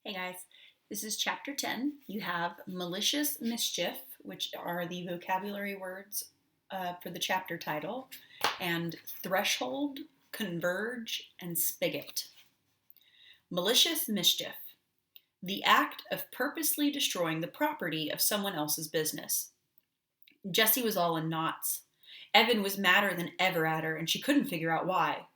Hey guys, this is chapter 10. You have malicious, mischief, which are the vocabulary words for the chapter title, and threshold, converge, and spigot. Malicious mischief, the act of purposely destroying the property of someone else's business. Jessie was all in knots. Evan was madder than ever at her, and she couldn't figure out why.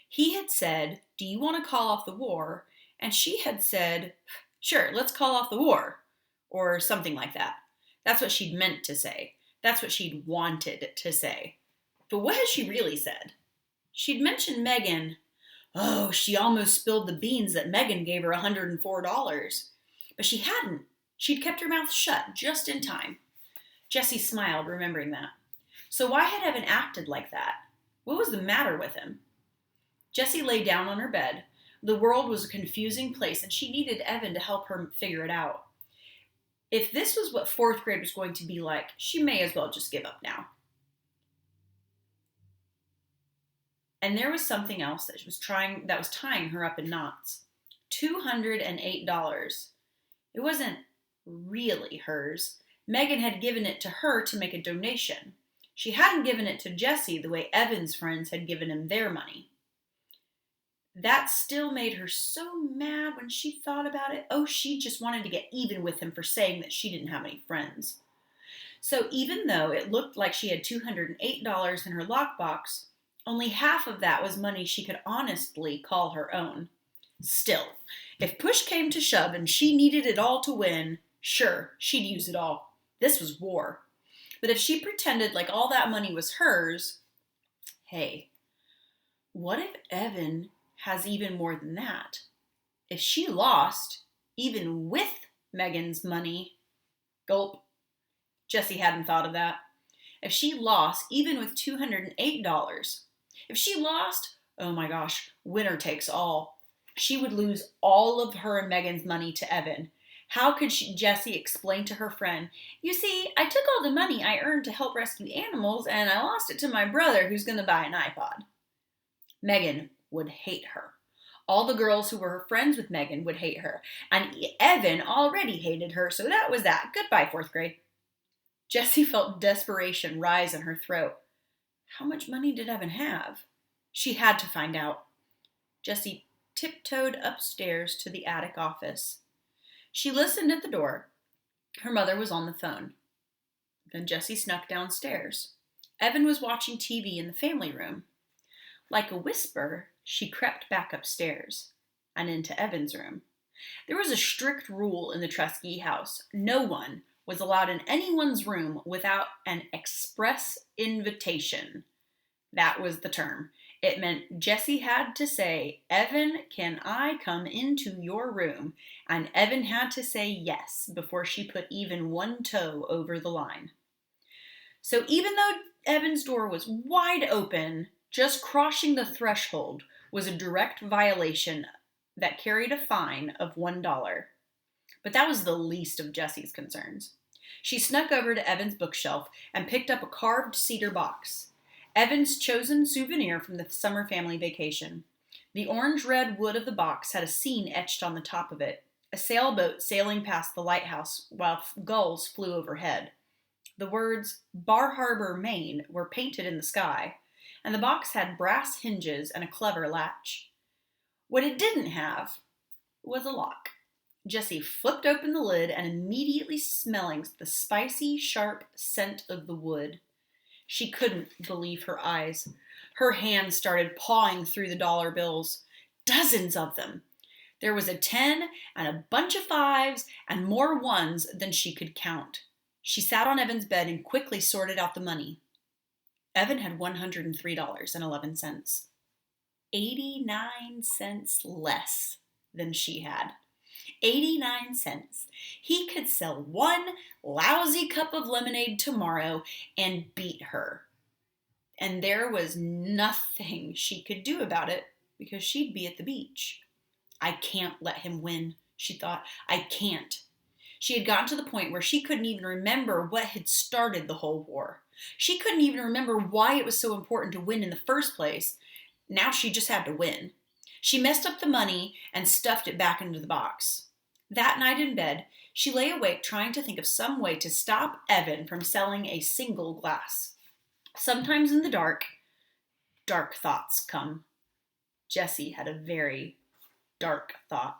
He had said, "Do you want to call off the war?" And she had said, "Sure, let's call off the war," or something like that. That's what she'd meant to say. That's what she'd wanted to say. But what had she really said? She'd mentioned Megan. Oh, she almost spilled the beans that Megan gave her $104. But she hadn't. She'd kept her mouth shut just in time. Jessie smiled, remembering that. So why had Evan acted like that? What was the matter with him? Jessie lay down on her bed. The world was a confusing place, and she needed Evan to help her figure it out. If this was what fourth grade was going to be like, she may as well just give up now. And there was something else that was tying her up in knots. $208. It wasn't really hers. Megan had given it to her to make a donation. She hadn't given it to Jessie the way Evan's friends had given him their money. That still made her so mad when she thought about it. Oh, she just wanted to get even with him for saying that she didn't have any friends. So even though it looked like she had $208 in her lockbox, only half of that was money she could honestly call her own. Still, if push came to shove and she needed it all to win, sure, she'd use it all. This was war. But if she pretended like all that money was hers, hey, what if Evan has even more than that? If she lost, even with Megan's money, gulp, Jessie hadn't thought of that. If she lost, even with $208, if she lost, oh my gosh, winner takes all. She would lose all of her and Megan's money to Evan. How could Jessie explain to her friend, "You see, I took all the money I earned to help rescue animals and I lost it to my brother who's going to buy an iPod"? Megan would hate her. All the girls who were friends with Megan would hate her. And Evan already hated her, so that was that. Goodbye, fourth grade. Jessie felt desperation rise in her throat. How much money did Evan have? She had to find out. Jessie tiptoed upstairs to the attic office. She listened at the door. Her mother was on the phone. Then Jessie snuck downstairs. Evan was watching TV in the family room. Like a whisper, she crept back upstairs and into Evan's room. There was a strict rule in the Trustee house. No one was allowed in anyone's room without an express invitation. That was the term. It meant Jessie had to say, "Evan, can I come into your room?" And Evan had to say yes before she put even one toe over the line. So even though Evan's door was wide open, just crossing the threshold was a direct violation that carried a fine of $1. But that was the least of Jessie's concerns. She snuck over to Evan's bookshelf and picked up a carved cedar box. Evan's chosen souvenir from the summer family vacation. The orange-red wood of the box had a scene etched on the top of it, a sailboat sailing past the lighthouse while gulls flew overhead. The words "Bar Harbor, Maine" were painted in the sky, and the box had brass hinges and a clever latch. What it didn't have was a lock. Jessie flipped open the lid and immediately smelling the spicy, sharp scent of the wood. She couldn't believe her eyes. Her hands started pawing through the dollar bills. Dozens of them. There was a 10 and a bunch of 5s and more 1s than she could count. She sat on Evan's bed and quickly sorted out the money. Evan had $103.11. 89 cents less than she had. 89 cents. He could sell one lousy cup of lemonade tomorrow and beat her. And there was nothing she could do about it because she'd be at the beach. I can't let him win, she thought. I can't. She had gotten to the point where she couldn't even remember what had started the whole war. She couldn't even remember why it was so important to win in the first place. Now she just had to win. She messed up the money and stuffed it back into the box. That night in bed, she lay awake trying to think of some way to stop Evan from selling a single glass. Sometimes in the dark, dark thoughts come. Jessie had a very dark thought.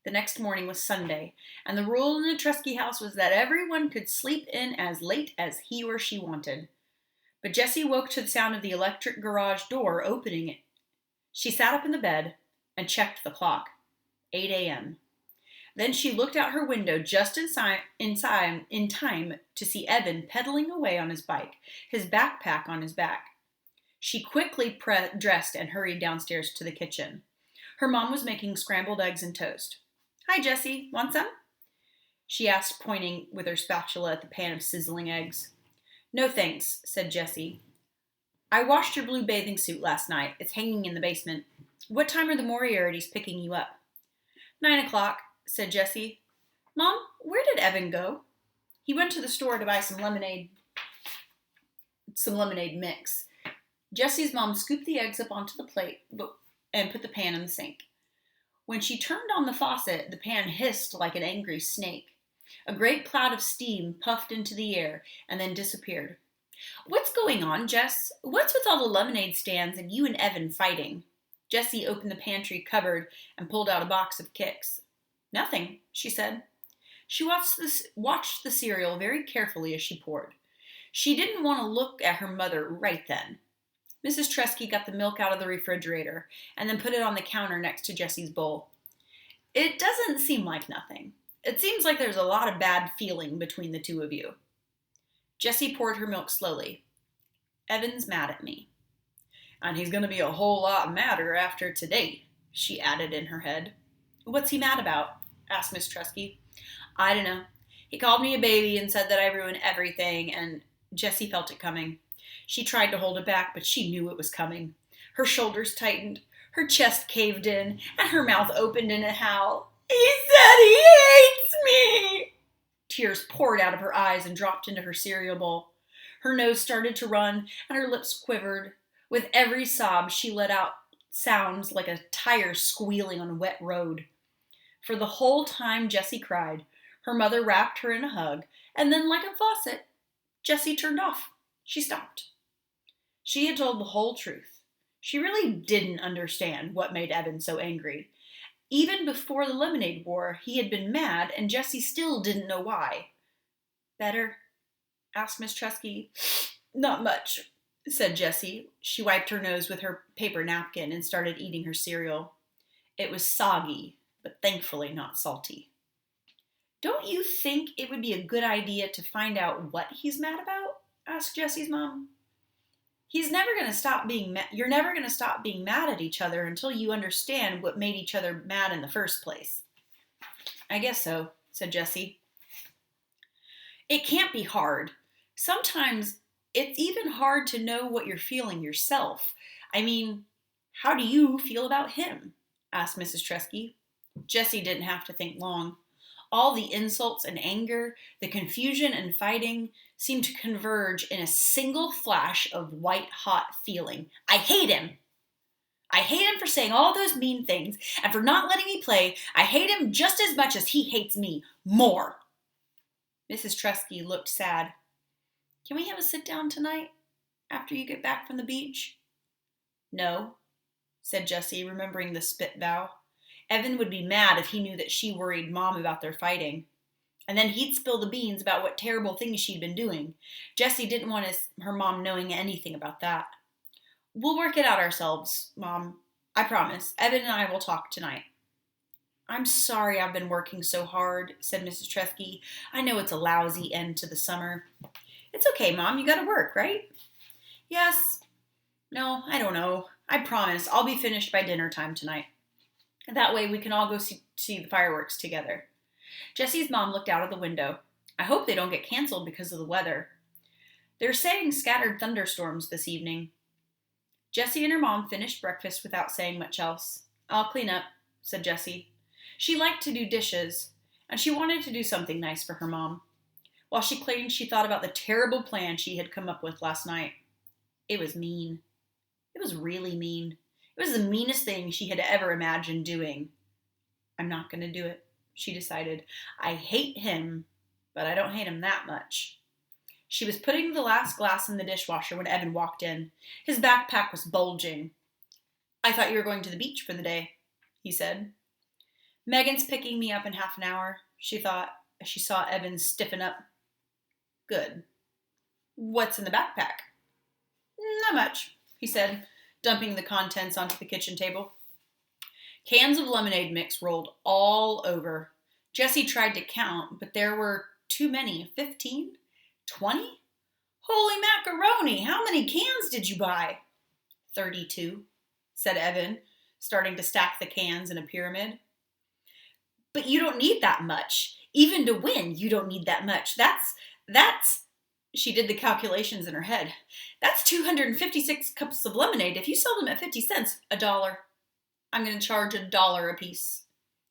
The next morning was Sunday, and the rule in the Trusky house was that everyone could sleep in as late as he or she wanted. But Jessie woke to the sound of the electric garage door opening. She sat up in the bed and checked the clock. 8 a.m. Then she looked out her window just in time to see Evan pedaling away on his bike, his backpack on his back. She quickly dressed and hurried downstairs to the kitchen. Her mom was making scrambled eggs and toast. "Hi, Jessie. Want some?" she asked, pointing with her spatula at the pan of sizzling eggs. "No thanks," said Jessie. "I washed your blue bathing suit last night. It's hanging in the basement. What time are the Moriartys picking you up?" 9 o'clock, said Jessie. "Mom, where did Evan go?" "He went to the store to buy some lemonade mix." Jessie's mom scooped the eggs up onto the plate and put the pan in the sink. When she turned on the faucet, the pan hissed like an angry snake. A great cloud of steam puffed into the air and then disappeared. "What's going on, Jess? What's with all the lemonade stands and you and Evan fighting?" Jessie opened the pantry cupboard and pulled out a box of Kicks. "Nothing," she said. She watched the cereal very carefully as she poured. She didn't want to look at her mother right then. Mrs. Tresky got the milk out of the refrigerator and then put it on the counter next to Jessie's bowl. "It doesn't seem like nothing. It seems like there's a lot of bad feeling between the two of you." Jessie poured her milk slowly. "Evan's mad at me. And he's going to be a whole lot madder after today," she added in her head. "What's he mad about?" asked Miss Tresky. "I don't know. He called me a baby and said that I ruined everything," and Jessie felt it coming. She tried to hold it back, but she knew it was coming. Her shoulders tightened, her chest caved in, and her mouth opened in a howl. "He said he hates me!" Tears poured out of her eyes and dropped into her cereal bowl. Her nose started to run, and her lips quivered. With every sob, she let out sounds like a tire squealing on a wet road. For the whole time Jessie cried, her mother wrapped her in a hug, and then, like a faucet, Jessie turned off. She stopped. She had told the whole truth. She really didn't understand what made Evan so angry. Even before the lemonade war, he had been mad, and Jessie still didn't know why. "Better?" asked Miss Tresky. "Not much," said Jessie. She wiped her nose with her paper napkin and started eating her cereal. It was soggy, but thankfully not salty. "Don't you think it would be a good idea to find out what he's mad about?" asked Jessie's mom. You're never going to stop being mad at each other until you understand what made each other mad in the first place." "I guess so," said Jessie. "It can't be hard. Sometimes it's even hard to know what you're feeling yourself. I mean, how do you feel about him?" asked Mrs. Tresky. Jessie didn't have to think long. All the insults and anger, the confusion and fighting seemed to converge in a single flash of white-hot feeling. "I hate him! I hate him for saying all those mean things and for not letting me play. I hate him just as much as he hates me. More!" Mrs. Tresky looked sad. "Can we have a sit-down tonight, after you get back from the beach?" "No," said Jessie, remembering the spit vow. Evan would be mad if he knew that she worried Mom about their fighting. And then he'd spill the beans about what terrible things she'd been doing. Jessie didn't want her mom knowing anything about that. "We'll work it out ourselves, Mom. I promise. Evan and I will talk tonight." "I'm sorry I've been working so hard," said Mrs. Tresky. "I know it's a lousy end to the summer." "It's okay, Mom. You gotta work, right?" "Yes. No, I don't know. I promise I'll be finished by dinner time tonight. That way we can all go see the fireworks together." Jessie's mom looked out of the window. "I hope they don't get canceled because of the weather. They're saying scattered thunderstorms this evening." Jessie and her mom finished breakfast without saying much else. "I'll clean up," said Jessie. She liked to do dishes, and she wanted to do something nice for her mom. While she cleaned, she thought about the terrible plan she had come up with last night. It was mean. It was really mean. It was the meanest thing she had ever imagined doing. "I'm not going to do it," she decided. I hate him, but I don't hate him that much. She was putting the last glass in the dishwasher when Evan walked in. His backpack was bulging. I thought you were going to the beach for the day, he said. Megan's picking me up in half an hour, she thought, as she saw Evan stiffen up. Good. What's in the backpack? Not much, he said, dumping the contents onto the kitchen table. Cans of lemonade mix rolled all over. Jessie tried to count, but there were too many. 15? 20? Holy macaroni, how many cans did you buy? 32, said Evan, starting to stack the cans in a pyramid. But you don't need that much. Even to win, you don't need that much. That's, she did the calculations in her head. That's 256 cups of lemonade. If you sell them at 50 cents, $1. I'm going to charge $1 a piece.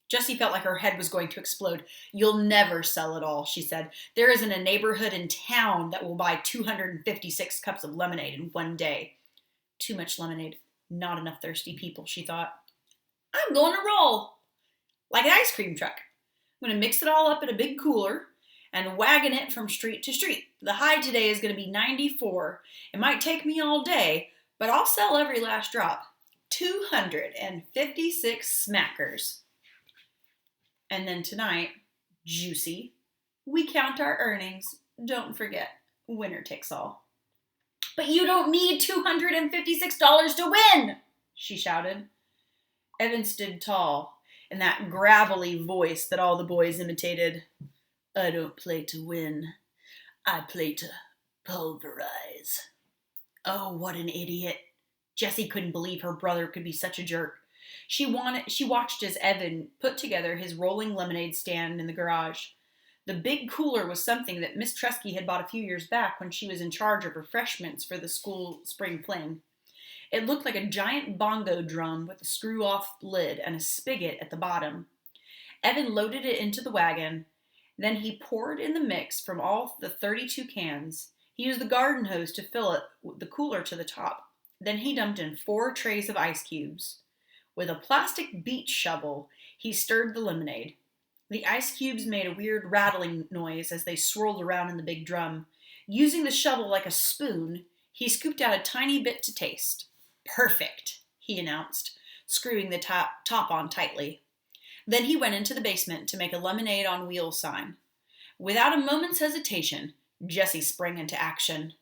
Jessie felt like her head was going to explode. You'll never sell it all, she said. There isn't a neighborhood in town that will buy 256 cups of lemonade in one day. Too much lemonade. Not enough thirsty people, she thought. I'm going to roll. Like an ice cream truck. I'm going to mix it all up in a big cooler and wagon it from street to street. The high today is going to be 94. It might take me all day, but I'll sell every last drop. 256 smackers. And then tonight, juicy, we count our earnings. Don't forget, winner takes all. But you don't need $256 to win, she shouted. Evan stood tall in that gravelly voice that all the boys imitated. I don't play to win. I play to pulverize. Oh, what an idiot. Jessie couldn't believe her brother could be such a jerk. She watched as Evan put together his rolling lemonade stand in the garage. The big cooler was something that Miss Tresky had bought a few years back when she was in charge of refreshments for the school spring fling. It looked like a giant bongo drum with a screw-off lid and a spigot at the bottom. Evan loaded it into the wagon. Then he poured in the mix from all the 32 cans. He used the garden hose to fill it, the cooler to the top. Then he dumped in 4 trays of ice cubes. With a plastic beach shovel, he stirred the lemonade. The ice cubes made a weird rattling noise as they swirled around in the big drum. Using the shovel like a spoon, he scooped out a tiny bit to taste. Perfect, he announced, screwing the top on tightly. Then he went into the basement to make a lemonade on wheels sign. Without a moment's hesitation, Jessie sprang into action.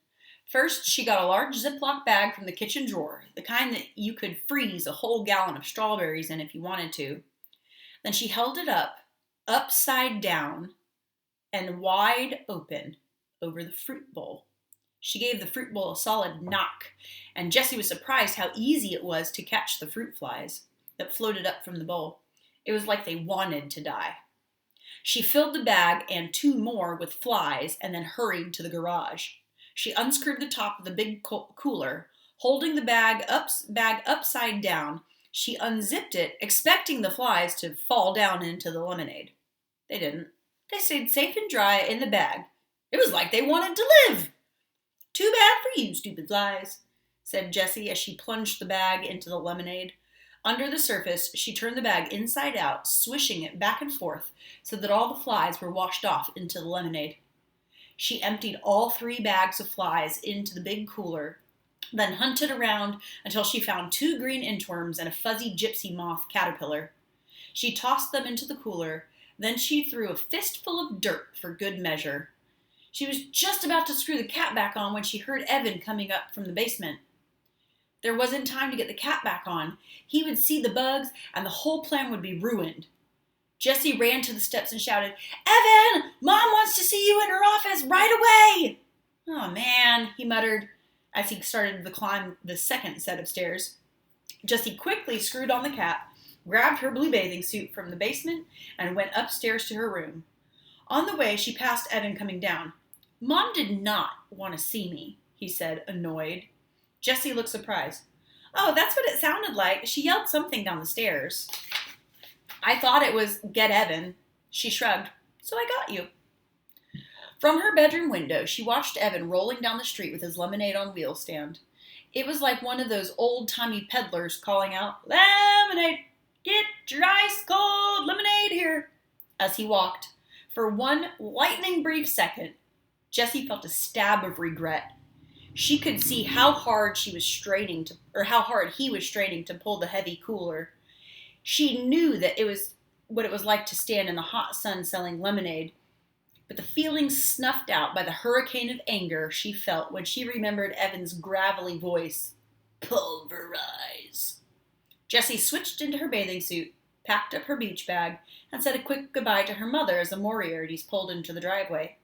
First, she got a large Ziploc bag from the kitchen drawer, the kind that you could freeze a whole gallon of strawberries in if you wanted to. Then she held it up, upside down, and wide open over the fruit bowl. She gave the fruit bowl a solid knock, and Jessie was surprised how easy it was to catch the fruit flies that floated up from the bowl. It was like they wanted to die. She filled the bag and 2 more with flies and then hurried to the garage. She unscrewed the top of the big cooler. Holding the bag upside down, she unzipped it, expecting the flies to fall down into the lemonade. They didn't. They stayed safe and dry in the bag. It was like they wanted to live. Too bad for you, stupid flies, said Jessie as she plunged the bag into the lemonade. Under the surface, she turned the bag inside out, swishing it back and forth so that all the flies were washed off into the lemonade. She emptied all 3 bags of flies into the big cooler, then hunted around until she found 2 green inchworms and a fuzzy gypsy moth caterpillar. She tossed them into the cooler, then she threw a fistful of dirt for good measure. She was just about to screw the cap back on when she heard Evan coming up from the basement. There wasn't time to get the cap back on. He would see the bugs, and the whole plan would be ruined. Jessie ran to the steps and shouted, Evan! Mom wants to see you in her office right away! Oh, man, he muttered as he started to climb the second set of stairs. Jessie quickly screwed on the cap, grabbed her blue bathing suit from the basement, and went upstairs to her room. On the way, she passed Evan coming down. Mom did not want to see me, he said, annoyed. Jessie looked surprised. Oh, that's what it sounded like. She yelled something down the stairs. I thought it was, get Evan. She shrugged. So I got you. From her bedroom window, she watched Evan rolling down the street with his lemonade on wheels stand. It was like one of those old-timey peddlers calling out, Lemonade! Get your ice-cold lemonade here! As he walked, for one lightning brief second, Jessie felt a stab of regret. She could see how hard she was straining to, or how hard he was straining to pull the heavy cooler. She knew that it was what it was like to stand in the hot sun selling lemonade, but the feeling snuffed out by the hurricane of anger she felt when she remembered Evan's gravelly voice. Pulverize. Jessie switched into her bathing suit, packed up her beach bag, and said a quick goodbye to her mother as the Moriartys pulled into the driveway.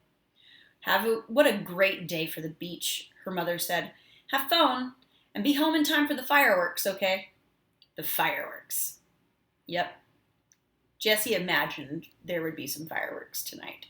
What a great day for the beach, her mother said. Have fun, and be home in time for the fireworks, okay? The fireworks. Yep. Jessie imagined there would be some fireworks tonight.